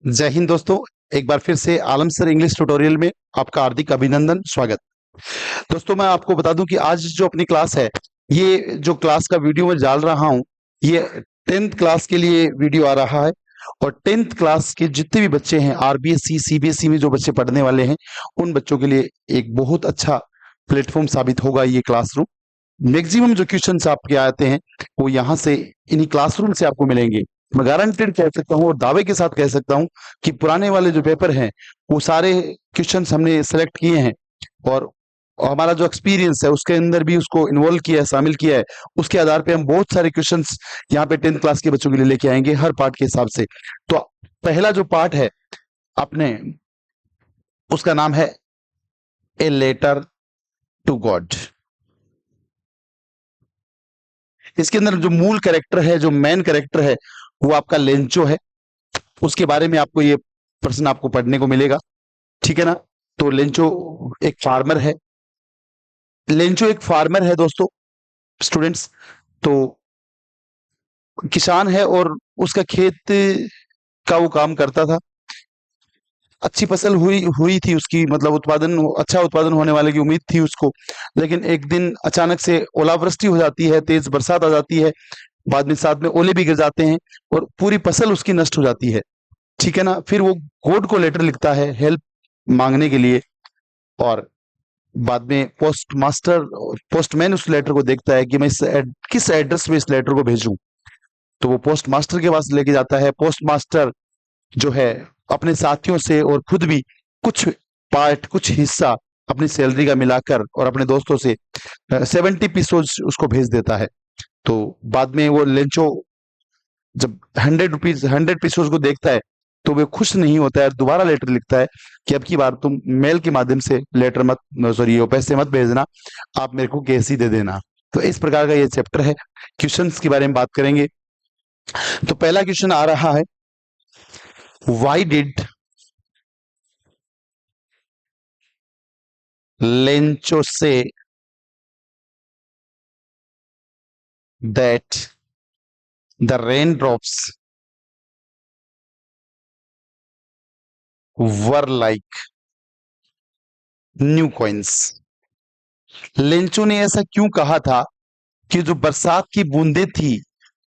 जय हिंद दोस्तों। एक बार फिर से आलम सर इंग्लिश ट्यूटोरियल में आपका हार्दिक अभिनंदन, स्वागत। दोस्तों, मैं आपको बता दूं कि आज जो अपनी क्लास है, ये जो क्लास का वीडियो मैं डाल रहा हूं, ये 10th क्लास के लिए वीडियो आ रहा है। और 10th क्लास के जितने भी बच्चे हैं, आरबीएसई सीबीएसई में जो बच्चे पढ़ने वाले हैं, उन बच्चों के लिए एक बहुत अच्छा प्लेटफॉर्म साबित होगा ये क्लासरूम। मैक्सिमम जो क्वेश्चंस आपके आते हैं वो यहाँ से, इन्हीं क्लासरूम से आपको मिलेंगे। मैं गारंटेड कह सकता हूँ और दावे के साथ कह सकता हूँ कि पुराने वाले जो पेपर हैं, वो सारे क्वेश्चंस हमने सेलेक्ट किए हैं। और हमारा जो एक्सपीरियंस है उसके अंदर भी उसको इन्वॉल्व किया है, शामिल किया है। उसके आधार पे हम बहुत सारे क्वेश्चंस यहाँ पे 10th क्लास के बच्चों के लिए लेके आएंगे, हर पार्ट के हिसाब से। तो पहला जो पार्ट है आपने, उसका नाम है ए लेटर टू गॉड। इसके अंदर जो मूल कैरेक्टर है, जो मेन कैरेक्टर है, वो आपका लेंचो है। उसके बारे में आपको ये प्रश्न आपको पढ़ने को मिलेगा, ठीक है ना। तो लेंचो एक फार्मर है। लेंचो एक फार्मर है दोस्तों, स्टूडेंट्स। तो किसान है और उसका खेत का वो काम करता था। अच्छी फसल हुई हुई थी उसकी, मतलब उत्पादन, अच्छा उत्पादन होने वाले की उम्मीद थी उसको। लेकिन एक दिन अचानक से ओलावृष्टि हो जाती है, तेज बरसात आ जाती है। बाद में साथ में ओले भी गिर जाते हैं और पूरी फसल उसकी नष्ट हो जाती है, ठीक है ना। फिर वो गॉड को लेटर लिखता है हेल्प मांगने के लिए। और बाद में पोस्टमैन उस लेटर को देखता है कि मैं किस एड्रेस पे इस लेटर को भेजूं। तो वो पोस्ट मास्टर के पास लेके जाता है। पोस्ट मास्टर जो है, अपने साथियों से और खुद भी कुछ पार्ट, कुछ हिस्सा अपनी सैलरी का मिलाकर और अपने दोस्तों से 70 पीसोज उसको भेज देता है। तो बाद में वो लेंचो जब 100 पीसोज को देखता है, तो वे खुश नहीं होता है और दोबारा लेटर लिखता है कि अब की बार तुम मेल के माध्यम से लेटर मत, सॉरी, वो पैसे मत भेजना, आप मेरे को कैश ही दे देना। तो इस प्रकार का ये चैप्टर है। क्वेश्चंस के बारे में बात करेंगे। तो पहला क्वेश्चन आ रहा है, why did Lencho say that the rain drops were like new coins. Lencho ने ऐसा क्यों कहा था कि जो बरसात की बूंदें थी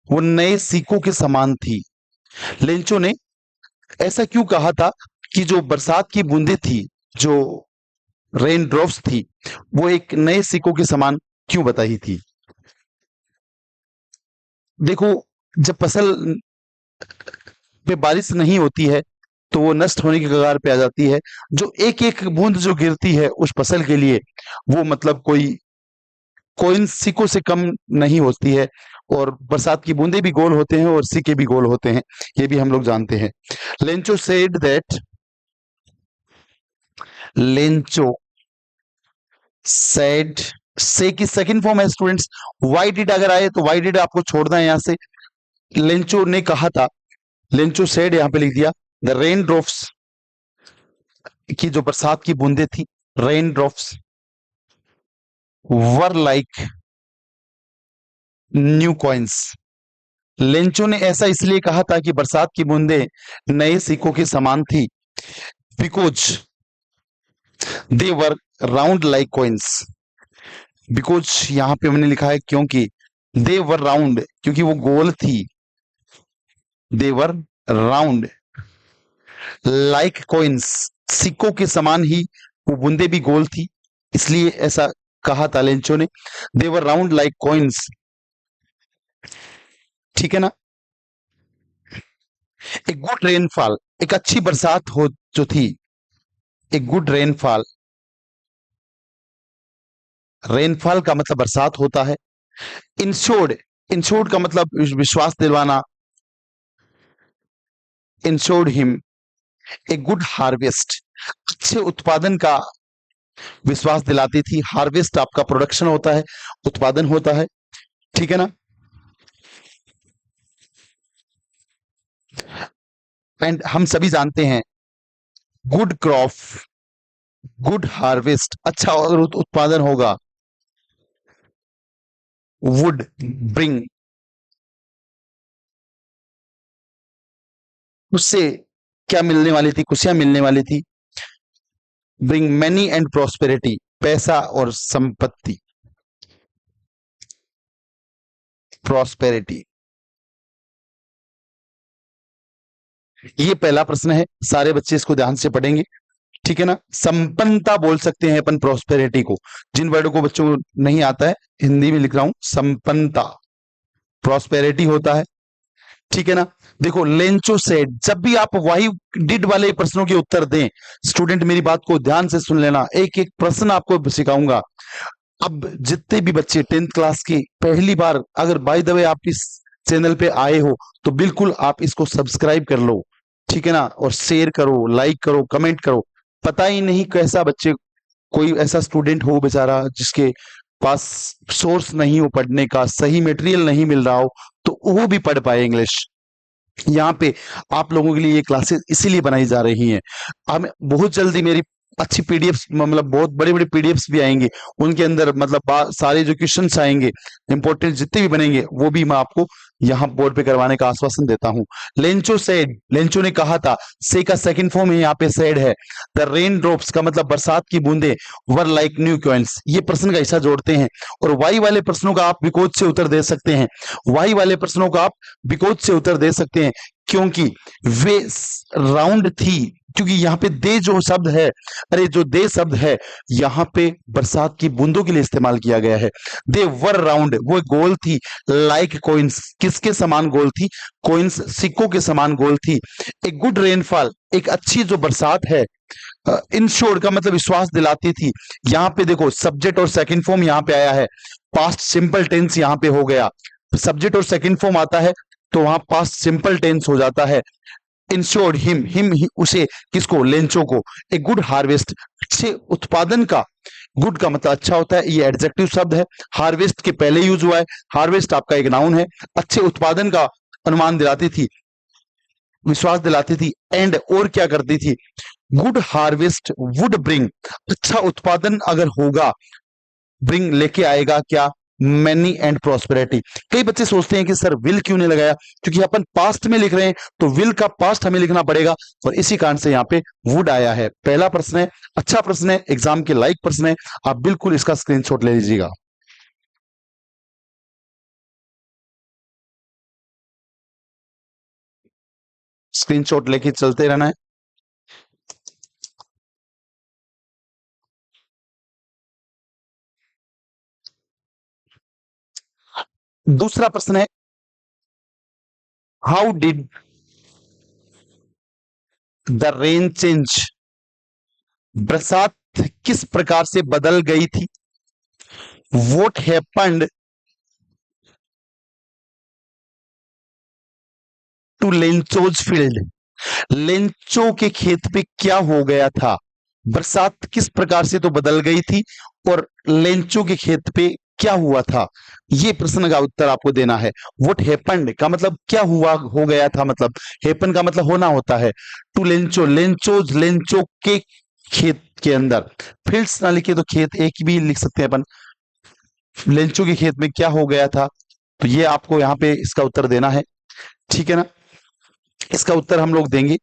वो नए सिक्कों के समान थी। लेंचो ने ऐसा क्यों कहा था कि जो बरसात की बूंदें थी, जो रेन ड्रॉप्स थी, वो एक नए सिक्कों के समान क्यों बताई थी। देखो, जब फसल पे बारिश नहीं होती है तो वो नष्ट होने की कगार पे आ जाती है। जो एक एक बूंद जो गिरती है उस फसल के लिए, वो मतलब कोई कोइन सिक्कों से कम नहीं होती है। और बरसात की बूंदे भी गोल होते हैं और सिक्के भी गोल होते हैं, ये भी हम लोग जानते हैं। Lencho said that Lencho said, से की सेकंड फॉर्म है स्टूडेंट्स। वाई डिड अगर आए तो वाई डिड आपको छोड़ना है यहां से। लेंचो ने कहा था, लेंचो सेड यहां पे लिख दिया। द रेन ड्रॉप्स, की जो बरसात की बूंदे थी, rain drops were like new coins. Lencho ने ऐसा इसलिए कहा था कि बरसात की बूंदें नए सिक्कों के समान थी, because they were round like coins. Because यहां पे हमने लिखा है क्योंकि, दे वर राउंड क्योंकि वो गोल थी, दे वर राउंड लाइक कॉइन्स, सिक्कों के समान ही वो बूंदे भी गोल थी, इसलिए ऐसा कहा था लेंचो ने। दे वर राउंड लाइक कॉइन्स, ठीक है ना। एक गुड रेनफॉल, एक अच्छी बरसात हो जो थी, एक गुड रेनफॉल, रेनफॉल का मतलब बरसात होता है। इंश्योर्ड, इंश्योर्ड का मतलब विश्वास दिलवाना। Insured him a good harvest, अच्छे उत्पादन का विश्वास दिलाती थी। हार्वेस्ट आपका प्रोडक्शन होता है, उत्पादन होता है, ठीक है ना। एंड हम सभी जानते हैं, गुड क्रॉप, गुड हार्वेस्ट, अच्छा और उत्पादन होगा, वुड ब्रिंग, उससे क्या मिलने वाली थी, खुशियां मिलने वाली थी। ब्रिंग मनी एंड प्रॉस्पेरिटी, पैसा और संपत्ति, प्रॉस्पेरिटी। ये पहला प्रश्न है, सारे बच्चे इसको ध्यान से पढ़ेंगे, ठीक है ना। संपन्नता बोल सकते हैं अपन प्रॉस्पेरिटी को, जिन वर्डों को बच्चों को नहीं आता है हिंदी में लिख रहा हूं, संपन्नता प्रॉस्पेरिटी होता है, ठीक है ना। देखो लेंचो सेड, जब भी आप वाई डिड वाले प्रश्नों के उत्तर दें, स्टूडेंट मेरी बात को ध्यान से सुन लेना, एक एक प्रश्न आपको सिखाऊंगा। अब जितने भी बच्चे 10th क्लास की पहली बार अगर बाय द वे आप इस चैनल पे आए हो, तो बिल्कुल आप इसको सब्सक्राइब कर लो, ठीक है ना, और शेयर करो, लाइक करो, कमेंट करो। पता ही नहीं कैसा बच्चे, कोई ऐसा स्टूडेंट हो बेचारा जिसके पास सोर्स नहीं हो पढ़ने का, सही मटेरियल नहीं मिल रहा हो, तो वो भी पढ़ पाए इंग्लिश। यहाँ पे आप लोगों के लिए ये क्लासेस इसीलिए बनाई जा रही हैं। हम बहुत जल्दी मेरी अच्छी पीडीएफ्स, मतलब बहुत बड़े बड़े पीडीएफ्स भी आएंगे, उनके अंदर मतलब सारे जो क्वेश्चंस आएंगे इंपॉर्टेंट जितने भी बनेंगे, वो भी मैं आपको यहाँ बोर्ड पे करवाने का आश्वासन देता हूँ। लेंचो सेड, लेंचो ने कहा था, से का सेकंड फॉर्म है यहाँ पे सेड है। द रेन ड्रॉप्स का मतलब बरसात की बूंदे, वर लाइक न्यू कॉइन्स, ये प्रश्न का हिस्सा जोड़ते हैं। और वाई वाले प्रश्नों का आप बिकोज से उत्तर दे सकते हैं, वाई वाले प्रश्नों का आप बिकोज से उत्तर दे सकते हैं, क्योंकि वे राउंड थी, क्योंकि यहाँ पे दे जो शब्द है, अरे जो दे शब्द है यहाँ पे बरसात की बूंदों के लिए इस्तेमाल किया गया है। दे वर राउंड, वो गोल थी, लाइक कोइंस, किसके समान गोल थी, कोइंस सिक्कों के समान गोल थी। एक गुड रेनफॉल, एक अच्छी जो बरसात है, इंश्योर का मतलब विश्वास दिलाती थी। यहाँ पे देखो सब्जेक्ट और सेकंड फॉर्म यहाँ पे आया है, पास्ट सिंपल टेंस यहाँ पे हो गया, सब्जेक्ट और सेकंड फॉर्म आता है तो वहां पास्ट सिंपल टेंस हो जाता है। इंश्योर्ड हिम, उसे, किसको, लेंचो को। ए गुड हार्वेस्ट, अच्छे उत्पादन का, गुड का मतलब अच्छा होता है, ये एडजेक्टिव शब्द है, हार्वेस्ट के पहले यूज हुआ है, हार्वेस्ट आपका एक नाउन है, अच्छे उत्पादन का अनुमान दिलाती थी, विश्वास दिलाती थी। एंड और क्या करती थी, गुड हार्वेस्ट वुड ब्रिंग, अच्छा उत्पादन अगर होगा, ब्रिंग लेके आएगा क्या, मैनी एंड प्रॉस्पेरिटी। कई बच्चे सोचते हैं कि सर विल क्यों नहीं लगाया, क्योंकि अपन पास्ट में लिख रहे हैं तो विल का पास्ट हमें लिखना पड़ेगा, और इसी कारण से यहाँ पे वुड आया है। पहला प्रश्न है, अच्छा प्रश्न है, एग्जाम के लायक प्रश्न है, आप बिल्कुल इसका स्क्रीनशॉट ले लीजिएगा। स्क्रीनशॉट लेके चलते रहना है। दूसरा प्रश्न है, how did the rain change, बरसात किस प्रकार से बदल गई थी। What happened to Lencho's field, Lencho के खेत पे क्या हो गया था, बरसात किस प्रकार से तो बदल गई थी, और लेंचो के खेत पे क्या हुआ था, ये प्रश्न का उत्तर आपको देना है। व्हाट हैपेंड का मतलब क्या हुआ, हो गया था, मतलब हैपन का मतलब होना होता है। टू लेंचो, लेंचोज, लेंचो के खेत के अंदर, फील्ड्स ना लिखे तो खेत एक भी लिख सकते हैं अपन, लेंचो के खेत में क्या हो गया था, तो ये आपको यहाँ पे इसका उत्तर देना है, ठीक है ना। इसका उत्तर हम लोग देंगे,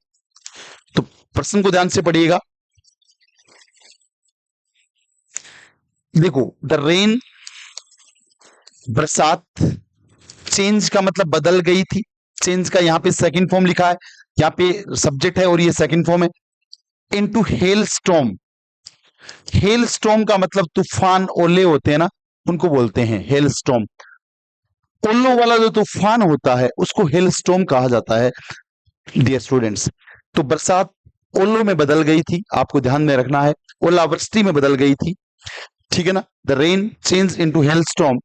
तो प्रश्न को ध्यान से पढ़िएगा। देखो द रेन, बरसात, चेंज का मतलब बदल गई थी, चेंज का यहाँ पे सेकंड फॉर्म लिखा है, यहाँ पे सब्जेक्ट है और ये सेकंड फॉर्म है। Into hello storm, hello storm का मतलब तूफान, ओले होते हैं ना, उनको बोलते हैं हेल स्टॉर्म। ओलों वाला जो तूफान होता है उसको हेल स्टॉर्म कहा जाता है डियर स्टूडेंट्स। तो बरसात ओलों में बदल गई थी, आपको ध्यान में रखना है, ओलावृष्टि में बदल गई थी, ठीक है ना। The rain change into hello storm.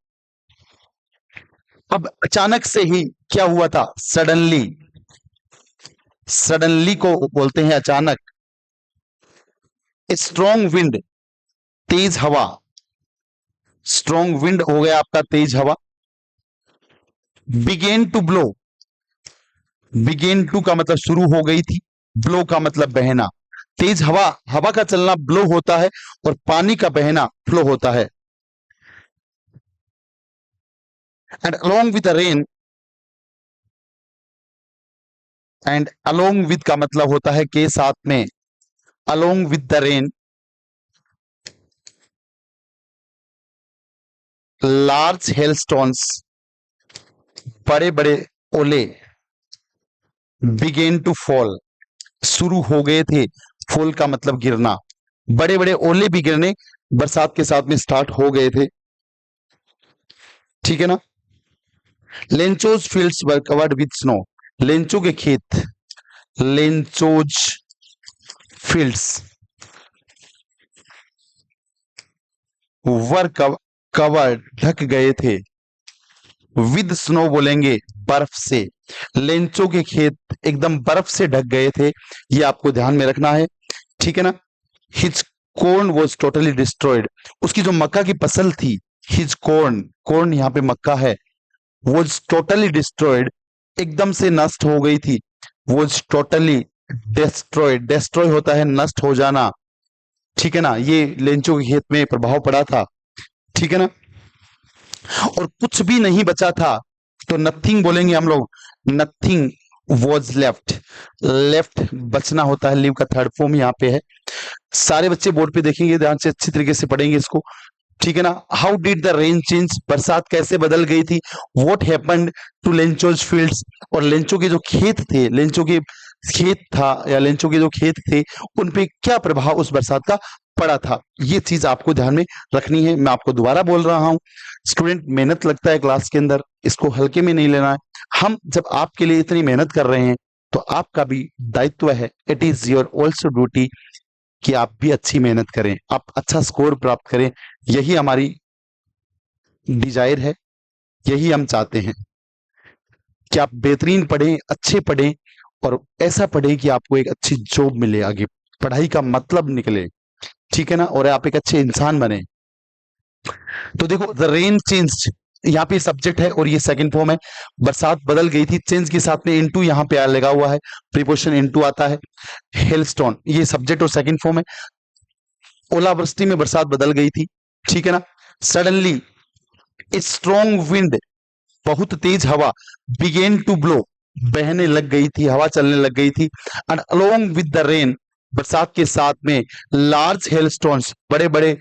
अब अचानक से ही क्या हुआ था, सडनली, सडनली को बोलते हैं अचानक। स्ट्रॉन्ग विंड, तेज हवा, स्ट्रॉन्ग विंड हो गया आपका तेज हवा। Began to blow, began to का मतलब शुरू हो गई थी, ब्लो का मतलब बहना, तेज हवा, हवा का चलना ब्लो होता है, और पानी का बहना फ्लो होता है। And along with the rain, and along with का मतलब होता है के साथ में, along with the rain large hailstones, बड़े बड़े ओले, बिगेन टू फॉल, शुरू हो गए थे, फॉल का मतलब गिरना, बड़े बड़े ओले भी गिरने बरसात के साथ में स्टार्ट हो गए थे, ठीक है ना। Lencho's fields were covered with snow, Lencho के खेत, लेंचोज फील्ड्स वर कवर्ड ढक गए थे, विद स्नो बोलेंगे बर्फ से, लेंचो के खेत एकदम बर्फ से ढक गए थे, ये आपको ध्यान में रखना है, ठीक है ना। His corn was totally destroyed, उसकी जो मक्का की फसल थी, हिज कॉर्न, कॉर्न यहाँ पे मक्का है, वॉज टोटली डिस्ट्रॉयड, एकदम से नष्ट हो गई थी, वॉज टोटली डिस्ट्रॉयड, डिस्ट्रॉय होता है नष्ट हो जाना, ठीक है ना, ये लेंचो के खेत में प्रभाव पड़ा था, ठीक है ना। और कुछ भी नहीं बचा था, तो नथिंग बोलेंगे हम लोग, नथिंग वॉज लेफ्ट, लेफ्ट बचना होता है, लिव का थर्ड फॉर्म यहाँ पे है। सारे बच्चे बोर्ड पे देखेंगे, ध्यान से अच्छी तरीके से पढ़ेंगे इसको, ठीक है ना। How did the rain change, बरसात कैसे बदल गई थी, what happened to Lencho's fields, और लेंचो के जो खेत थे, लेंचो के खेत था या लेंचो के जो खेत थे उन पे क्या प्रभाव उस बरसात का पड़ा था, ये चीज आपको ध्यान में रखनी है। मैं आपको दोबारा बोल रहा हूं, स्टूडेंट मेहनत लगता है क्लास के अंदर, इसको हल्के में नहीं लेना है। हम जब आपके लिए इतनी मेहनत कर रहे हैं तो आपका भी दायित्व है, it is your also duty कि आप भी अच्छी मेहनत करें, आप अच्छा स्कोर प्राप्त करें, यही हमारी डिजायर है, यही हम चाहते हैं कि आप बेहतरीन पढ़ें, अच्छे पढ़ें और ऐसा पढ़ें कि आपको एक अच्छी जॉब मिले, आगे पढ़ाई का मतलब निकले, ठीक है ना, और आप एक अच्छे इंसान बने। तो देखो द रेन चेंज, यहाँ पे सब्जेक्ट है और ये सेकंड फॉर्म है, बरसात बदल गई थी, चेंज के साथ में इनटू यहाँ पे लगा हुआ है, प्रीपोजिशन इनटू आता है, हेलस्टोन ये सब्जेक्ट और सेकंड फॉर्म है, ओलावृष्टि में बरसात बदल गई थी, ठीक है ना। सडनली स्ट्रॉन्ग विंड, बहुत तेज हवा, बिगेन टू ब्लो, बहने लग गई थी, हवा चलने लग गई थी, and along with the rain, बरसात के साथ में लार्ज हेलस्टोन्स, बड़े बड़े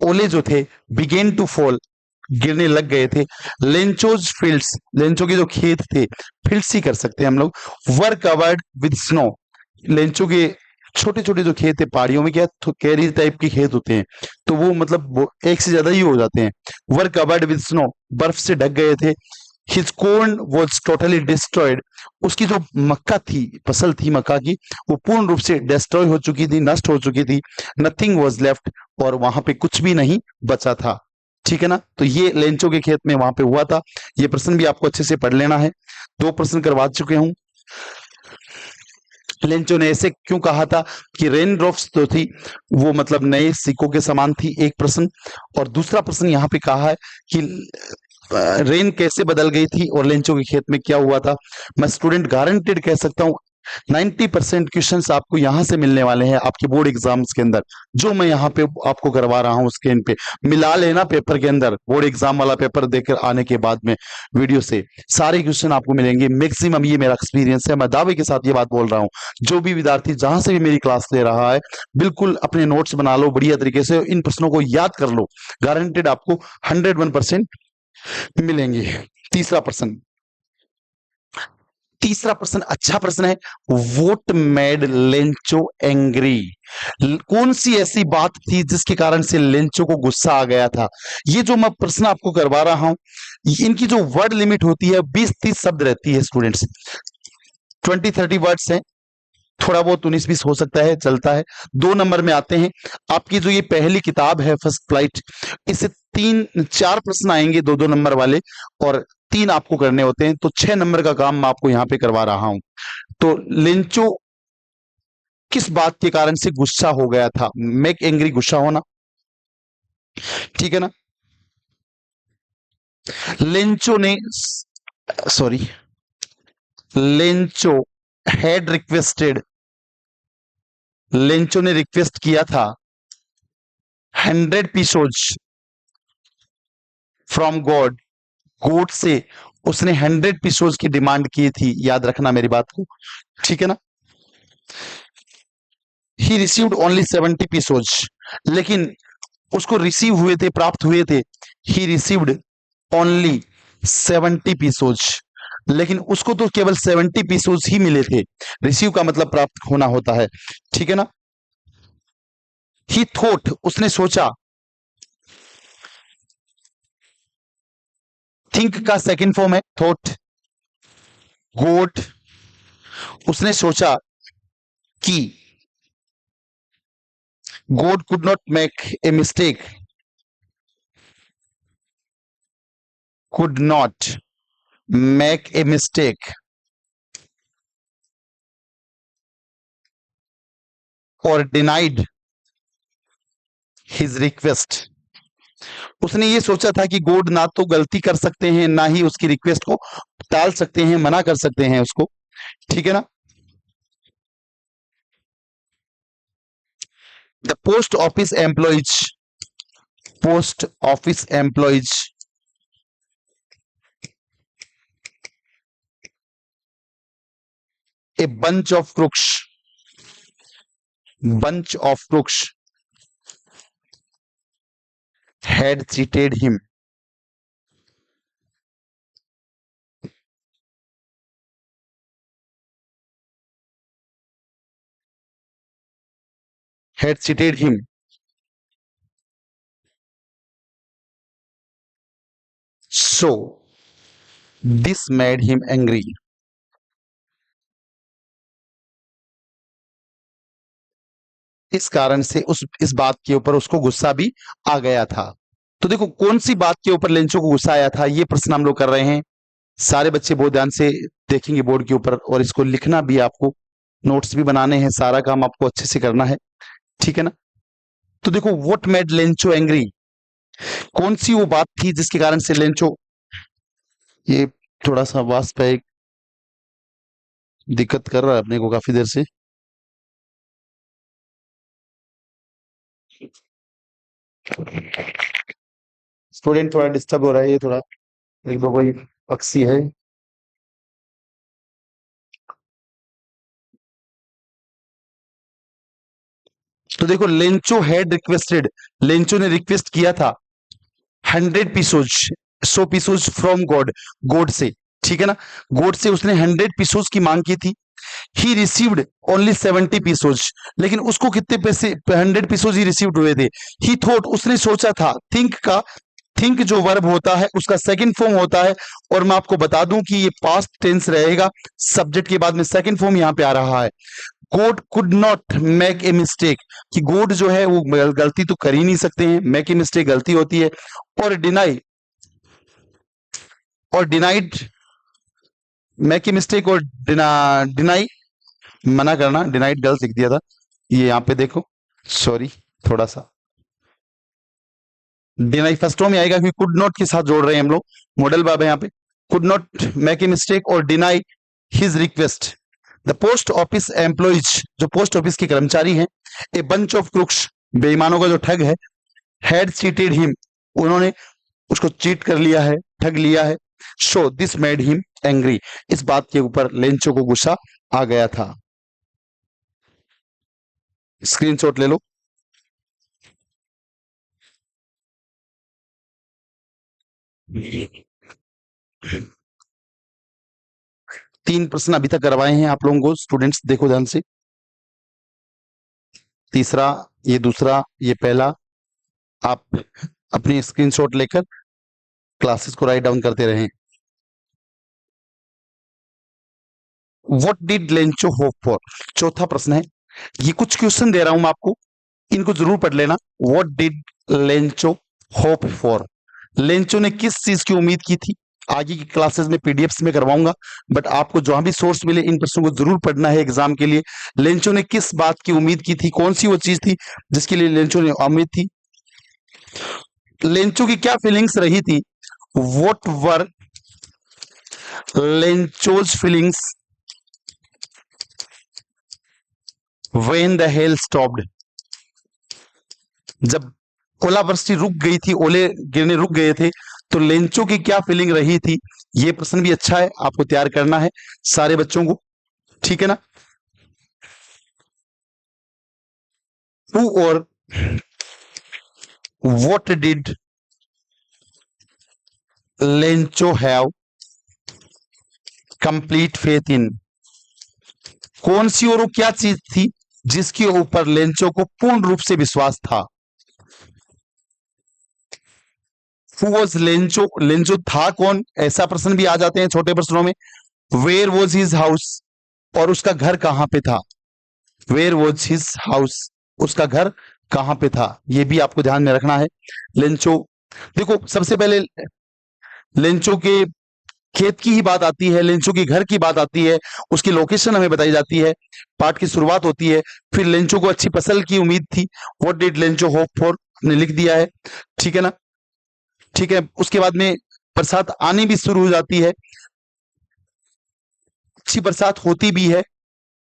ओले जो थे, बिगेन टू फॉल, गिरने लग गए थे, लेंचोज फील्ड्स, लेंचो के जो खेत थे, फील्ड्स ही कर सकते हैं हम लोग, वर कवर्ड विद स्नो, लेंचो के छोटे छोटे जो खेत है पहाड़ियों में, क्या कैरी टाइप के खेत होते हैं, तो वो मतलब वो एक से ज्यादा ही हो जाते हैं, वर कवर्ड विद स्नो, बर्फ से ढक गए थे, his corn was totally destroyed, उसकी जो मक्का थी, फसल थी मक्का की, वो पूर्ण रूप से डिस्ट्रॉय हो चुकी थी, नष्ट हो चुकी थी, नथिंग वॉज लेफ्ट, और वहां पे कुछ भी नहीं बचा था, ठीक है ना। तो ये लेंचो के खेत में वहां पे हुआ था, ये प्रश्न भी आपको अच्छे से पढ़ लेना है, दो प्रश्न करवा चुके हूं। लेंचो ने ऐसे क्यों कहा था कि रेन ड्रॉप्स तो थी वो मतलब नए सिक्कों के समान थी, एक प्रश्न, और दूसरा प्रश्न यहाँ पे कहा है कि रेन कैसे बदल गई थी और लेंचो के खेत में क्या हुआ था। मैं स्टूडेंट गारंटेड कह सकता हूँ 90% क्वेश्चन आपको यहाँ से मिलने वाले हैं आपके बोर्ड एग्जाम्स के अंदर, जो मैं यहाँ पे आपको करवा रहा हूँ स्क्रीन पे मिला लेना, पेपर के अंदर बोर्ड एग्जाम वाला पेपर देकर आने के बाद में वीडियो से सारे क्वेश्चन आपको मिलेंगे मैक्सिमम, ये मेरा एक्सपीरियंस है, मैं दावे के साथ ये बात बोल रहा हूँ। जो भी विद्यार्थी जहां से भी मेरी क्लास ले रहा है, बिल्कुल अपने नोट्स बना लो बढ़िया तरीके से, इन प्रश्नों को याद कर लो, गारंटेड आपको 101% मिलेंगे। तीसरा प्रश्न, तीसरा प्रश्न अच्छा प्रश्न है, वोट मेड लेंचो एंग्री, कौन सी ऐसी बात थी जिसके कारण से लेंचो को गुस्सा आ गया था। ये जो मैं प्रश्न आपको करवा रहा हूं, इनकी जो वर्ड लिमिट होती है 20-30 शब्द रहती है स्टूडेंट्स, 20-30 वर्ड्स हैं, थोड़ा बहुत 19-20 हो सकता है, चलता है। 2 नंबर में आते हैं, आपकी जो ये पहली किताब है फर्स्ट फ्लाइट, इससे 3-4 प्रश्न आएंगे 2-2 नंबर वाले, और 3 आपको करने होते हैं, तो 6 नंबर का काम मैं आपको यहाँ पे करवा रहा हूं। तो लेंचो किस बात के कारण से गुस्सा हो गया था, मेक एंग्री गुस्सा होना, ठीक है ना। लेंचो ने, sorry, Lencho had requested, Lencho ने रिक्वेस्ट किया था 100 पीसोज फ्रॉम गॉड, गॉड से उसने 100 पीसोज की डिमांड की थी, याद रखना मेरी बात को, ठीक है ना। ही रिसीव्ड ओनली 70 पीसोज, लेकिन उसको रिसीव हुए थे, प्राप्त हुए थे, ही रिसीव्ड ओनली 70 पीसोज, लेकिन उसको तो केवल 70 पीसोज ही मिले थे। रिसीव का मतलब प्राप्त होना होता है, ठीक है ना। ही थॉट, उसने सोचा, थिंक का सेकंड फॉर्म है थॉट, गॉड, उसने सोचा कि God could not make a mistake, could not make a mistake or denied his request। उसने ये सोचा था कि गॉड ना तो गलती कर सकते हैं, ना ही उसकी रिक्वेस्ट को टाल सकते हैं, मना कर सकते हैं उसको, ठीक है ना। The post office employees a bunch of crooks had cheated him, had cheated him, so this made him angry। इस कारण से इस बात के ऊपर उसको गुस्सा भी आ गया था। तो देखो कौन सी बात के ऊपर लेंचो को गुस्सा आया था, ये प्रश्न हम लोग कर रहे हैं। सारे बच्चे बहुत ध्यान से देखेंगे बोर्ड के ऊपर, और इसको लिखना भी, आपको नोट्स भी बनाने हैं, सारा काम आपको अच्छे से करना है, ठीक है ना। तो देखो व्हाट मेड लेंचो एंग्री, कौन सी वो बात थी जिसके कारण से लेंचो, ये थोड़ा सा आवाज पे एक दिक्कत कर रहा है अपने को काफी देर से। स्टूडेंट थोड़ा डिस्टर्ब हो रहा है, ये थोड़ा एक दो कोई पक्षी है। तो देखो लेंचो हैड रिक्वेस्टेड, लेंचो ने रिक्वेस्ट किया था 100 pesos, 100 pesos from God, God से, ठीक है ना। गॉड से उसने 100 पीसोज की मांग की थी। ही रिसीव्ड ओनली 70 पीसोज, लेकिन उसको कितने पैसे, 100 पीसोज ही रिसीव्ड हुए थे। ही थॉट, उसने सोचा था, थिंक का, थिंक जो वर्ब होता है उसका सेकंड फॉर्म होता है, और मैं आपको बता दूं कि ये पास्ट टेंस रहेगा, सब्जेक्ट के बाद में सेकंड फॉर्म यहां पे आ रहा है। God could not make a mistake, कि गॉड जो है वो गलती तो कर ही नहीं सकते हैं, मेक ए मिस्टेक गलती होती है, और डिनाई, और डिनाइड, मेक ए मिस्टेक और डिनाई मना करना, डिनाइड गलत लिख दिया था, ये यहाँ पे देखो, सॉरी थोड़ा सा, डिनाई फर्स्ट में आएगा क्योंकि कुड नॉट के साथ जोड़ रहे हैं हम लोग, मॉडल वर्ब है यहाँ पे, could not make a mistake और deny his request. The post office employees, जो पोस्ट ऑफिस के कर्मचारी हैं, ए बंच ऑफ क्रुक्स, बेईमानों का जो ठग है, हैड चीटेड हिम, उन्होंने उसको चीट कर लिया है, ठग लिया है। So this made him angry, इस बात के ऊपर लेंचो को गुस्सा आ गया था। स्क्रीनशॉट ले लो। तीन प्रश्न अभी तक करवाए हैं आप लोगों को, स्टूडेंट्स देखो ध्यान से, तीसरा, ये दूसरा, ये पहला, आप अपनी स्क्रीनशॉट लेकर क्लासेस को राइट डाउन करते रहें। What did Lencho hope for, चौथा प्रश्न है, ये कुछ क्वेश्चन दे रहा हूं मैं आपको, इनको जरूर पढ़ लेना। What did Lencho hope for, Lencho ने किस चीज की उम्मीद की थी, आगे की क्लासेस में पीडीएफ्स में करवाऊंगा, बट आपको जहां भी सोर्स मिले इन प्रश्नों को जरूर पढ़ना है एग्जाम के लिए। लेंचो ने किस बात की उम्मीद की थी, कौन सी वो चीज थी जिसके लिए लेंचो ने उम्मीद थी, लेंचो की क्या फीलिंग्स रही थी, what were Lencho's feelings when the hell stopped, जब ओलावृष्टि रुक गई थी, ओले गिरने रुक गए थे, तो लेंचो की क्या फीलिंग रही थी ये प्रश्न भी अच्छा है, आपको तैयार करना है सारे बच्चों को, ठीक है ना। हु और what did Lencho have complete faith in, कौन सी और वो क्या चीज थी जिसके ऊपर लेंचो को पूर्ण रूप से विश्वास था। हु वॉज लेंचो, लेंचो था कौन, ऐसा प्रश्न भी आ जाते हैं छोटे प्रश्नों में। वेयर वॉज हिज हाउस, और उसका घर कहां पे था। वेयर वॉज हिज हाउस, उसका घर कहां पे था, यह भी आपको ध्यान में रखना है। लेंचो, देखो सबसे पहले लेंचो के खेत की ही बात आती है, लेंचो के घर की बात आती है, उसकी लोकेशन हमें बताई जाती है, पाठ की शुरुआत होती है। फिर लेंचो को अच्छी फसल की उम्मीद थी, what did Lencho hope for, ने लिख दिया है, ठीक है ना। ठीक है, उसके बाद में बरसात आनी भी शुरू हो जाती है, अच्छी बरसात होती भी है,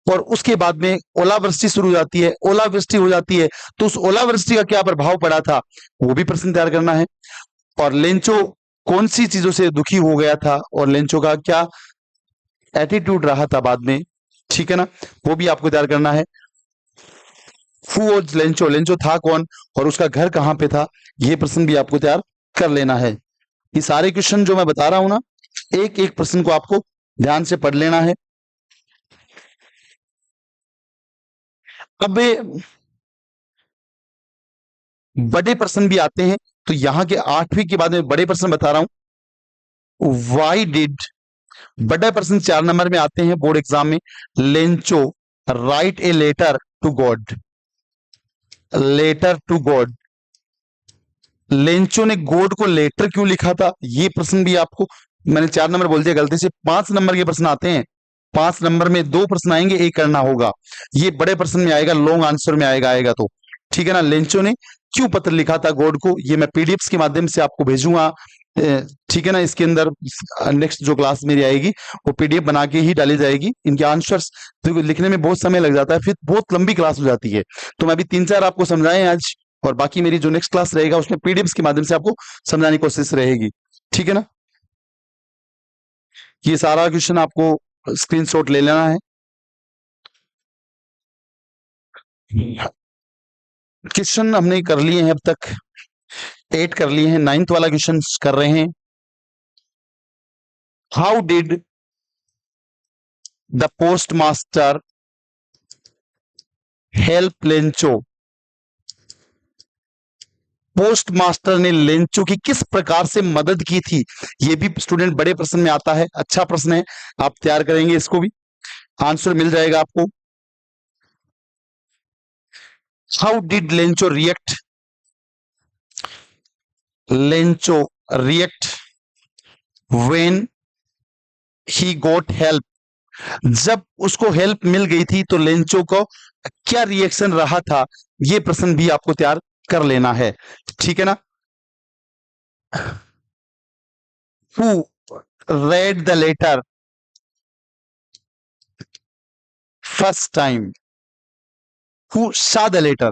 और उसके बाद में ओलावृष्टि शुरू हो जाती है, ओलावृष्टि हो जाती है, तो उस ओलावृष्टि का क्या प्रभाव पड़ा था, वो भी प्रश्न तैयार करना है। और लेंचो कौन सी चीजों से दुखी हो गया था, और लेंचो का क्या एटीट्यूड रहा था बाद में, ठीक है ना, वो भी आपको तैयार करना है। हु वाज लेंचो, लेंचो था कौन और उसका घर कहां पे था, ये प्रश्न भी आपको तैयार कर लेना है। ये सारे क्वेश्चन जो मैं बता रहा हूं ना, एक एक प्रश्न को आपको ध्यान से पढ़ लेना है। अब बड़े प्रश्न भी आते हैं, तो यहां के 8वीं के बाद में बड़े प्रश्न बता रहा हूं। वाई डिड, बड़े प्रश्न 4 नंबर में आते हैं बोर्ड एग्जाम में। Lencho write a letter to God, letter to God, Lencho ने गॉड को लेटर क्यों लिखा था, ये प्रश्न भी आपको, मैंने 4 नंबर बोल दिया गलती से, 5 नंबर के प्रश्न आते हैं, 5 नंबर में 2 प्रश्न आएंगे, एक करना होगा, ये बड़े प्रश्न में आएगा, लॉन्ग आंसर में आएगा तो, ठीक है ना। लेंचो ने क्यों पत्र लिखा था गॉड को, ये मैं पीडीएफ के माध्यम से आपको भेजूंगा, ठीक है ना। इसके अंदर नेक्स्ट जो क्लास मेरी आएगी वो पीडीएफ बना के ही डाली जाएगी, इनके आंसर्स तो लिखने में बहुत समय लग जाता है, फिर बहुत लंबी क्लास हो जाती है, तो मैं अभी 3-4 आपको समझाए आज, और बाकी मेरी जो नेक्स्ट क्लास रहेगा उसमें पीडीएफ के माध्यम से आपको समझाने की कोशिश रहेगी, ठीक है ना। ये सारा क्वेश्चन आपको स्क्रीनशॉट ले लेना है। क्वेश्चन हमने कर लिए हैं अब तक, 8 कर लिए हैं, 9th वाला क्वेश्चन कर रहे हैं। How did the post master help Lencho, post master ने लेंचो की किस प्रकार से मदद की थी, ये भी स्टूडेंट बड़े प्रश्न में आता है, अच्छा प्रश्न है, आप तैयार करेंगे इसको भी, आंसर मिल जाएगा आपको। How did Lencho react, Lencho react when he got help, जब उसको हेल्प मिल गई थी तो लेंचो को क्या रिएक्शन रहा था, ये प्रश्न भी आपको तैयार कर लेना है, ठीक है ना। Who read the letter first time, who saw the letter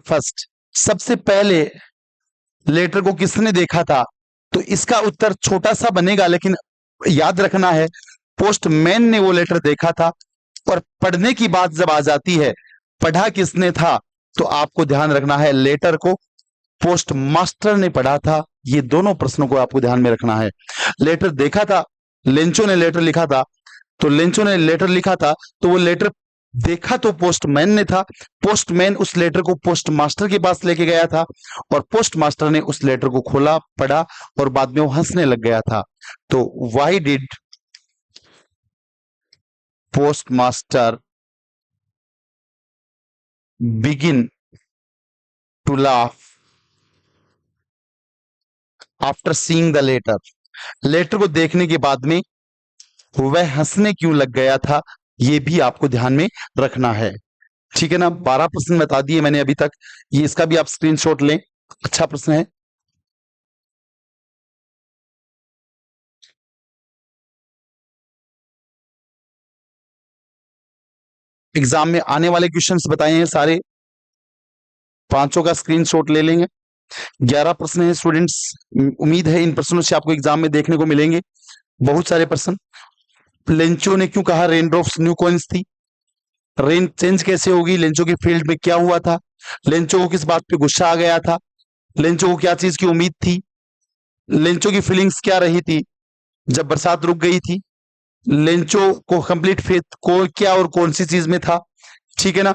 first, सबसे पहले लेटर को किसने देखा था, तो इसका उत्तर छोटा सा बनेगा, लेकिन याद रखना है पोस्टमैन ने वो लेटर देखा था, और पढ़ने की बात जब आ जाती है, पढ़ा किसने था, तो आपको ध्यान रखना है लेटर को पोस्ट मास्टर ने पढ़ा था, ये दोनों प्रश्नों को आपको ध्यान में रखना है। लेटर देखा था, लेंचो ने लेटर लिखा था, तो लेंचो ने लेटर लिखा था, तो वो लेटर देखा तो पोस्टमैन ने था, पोस्टमैन उस लेटर को पोस्ट मास्टर के पास लेके गया था, और पोस्ट मास्टर ने उस लेटर को खोला, पढ़ा, और बाद में वो हंसने लग गया था। तो why did post master begin to laugh after seeing the letter, letter को देखने के बाद में वह हंसने क्यों लग गया था, ये भी आपको ध्यान में रखना है, ठीक है ना। 12 प्रश्न बता दिए मैंने अभी तक, ये इसका भी आप स्क्रीनशॉट लें, अच्छा प्रश्न है। एग्जाम में आने वाले क्वेश्चंस बताए हैं सारे, 5 का स्क्रीनशॉट ले लेंगे, 11 प्रश्न है स्टूडेंट्स। उम्मीद है इन प्रश्नों से आपको एग्जाम में देखने को मिलेंगे बहुत सारे प्रश्न। लेंचो ने क्यों कहा रेन ड्रॉप्स न्यू कॉइन्स थी? रेन चेंज कैसे होगी? लेंचो के फील्ड में क्या हुआ था? लेंचो को किस बात पे गुस्सा आ गया था? लेंचो को क्या चीज की उम्मीद थी? लेंचो की फीलिंग्स क्या रही थी जब बरसात रुक गई थी? लेंचो को कंप्लीट फेथ को क्या और कौन सी चीज में था? ठीक है ना?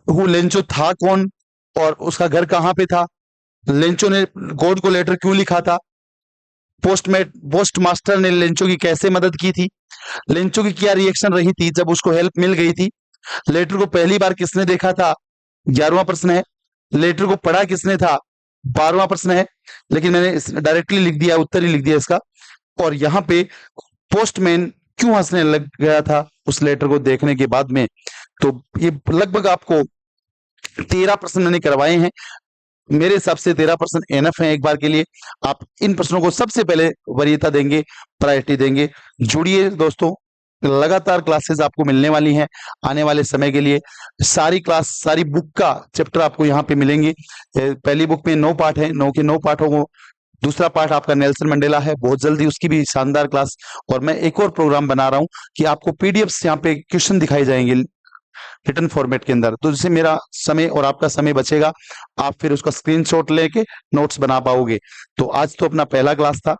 वो लेंचो था कौन और उसका घर कहाँ पे था? लेंचो ने गॉड को लेटर क्यों लिखा था? पोस्ट मास्टर ने लेंचो की कैसे मदद की थी? लेंचो की क्या रिएक्शन रही थी जब उसको हेल्प मिल गई थी? लेटर को पहली बार किसने देखा था? 11वां प्रश्न है। लेटर को पढ़ा किसने था? 12वां प्रश्न है। लेकिन मैंने डायरेक्टली लिख दिया, उत्तर ही लिख दिया इसका। और यहाँ पे पोस्टमैन क्यों हंसने लग गया था उस लेटर को देखने के बाद में? तो ये लगभग आपको 13 प्रश्न मैंने करवाए हैं। मेरे हिसाब से 13 प्रश्न एनफ है एक बार के लिए। आप इन प्रश्नों को सबसे पहले वरीयता देंगे, प्रायोरिटी देंगे। जुड़िए दोस्तों, लगातार क्लासेस आपको मिलने वाली हैं आने वाले समय के लिए। सारी क्लास, सारी बुक का चैप्टर आपको यहाँ पे मिलेंगे। पहली बुक में 9 पार्ट है, 9 के 9 पाठों को। दूसरा पार्ट आपका नेल्सन मंडेला है, बहुत जल्दी उसकी भी शानदार क्लास। और मैं एक और प्रोग्राम बना रहा हूँ कि आपको पीडीएफ यहाँ पे क्वेश्चन दिखाई जाएंगे रिटर्न फॉर्मेट के अंदर, तो जिससे मेरा समय और आपका समय बचेगा। आप फिर उसका स्क्रीनशॉट लेके नोट्स बना पाओगे। तो आज तो अपना पहला क्लास था।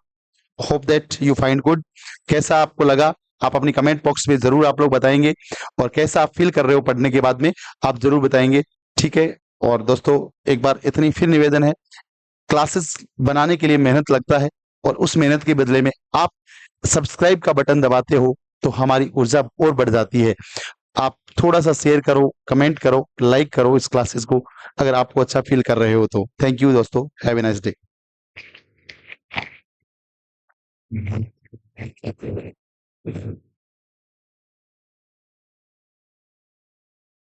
Hope that you find good. कैसा आपको लगा आप अपनी कमेंट बॉक्स में जरूर आप लोग बताएंगे, और कैसा आप फील कर रहे हो पढ़ने के बाद में आप जरूर बताएंगे। ठीक है? और दोस्तों एक बार इतनी फिर निवेदन है, क्लासेस बनाने के लिए मेहनत लगता है, और उस मेहनत के बदले में आप सब्सक्राइब का बटन दबाते हो तो हमारी ऊर्जा और बढ़ जाती है। आप थोड़ा सा शेयर करो, कमेंट करो, लाइक करो इस क्लासेस को, अगर आपको अच्छा फील कर रहे हो तो। थैंक यू दोस्तों, हैव ए नाइस डे।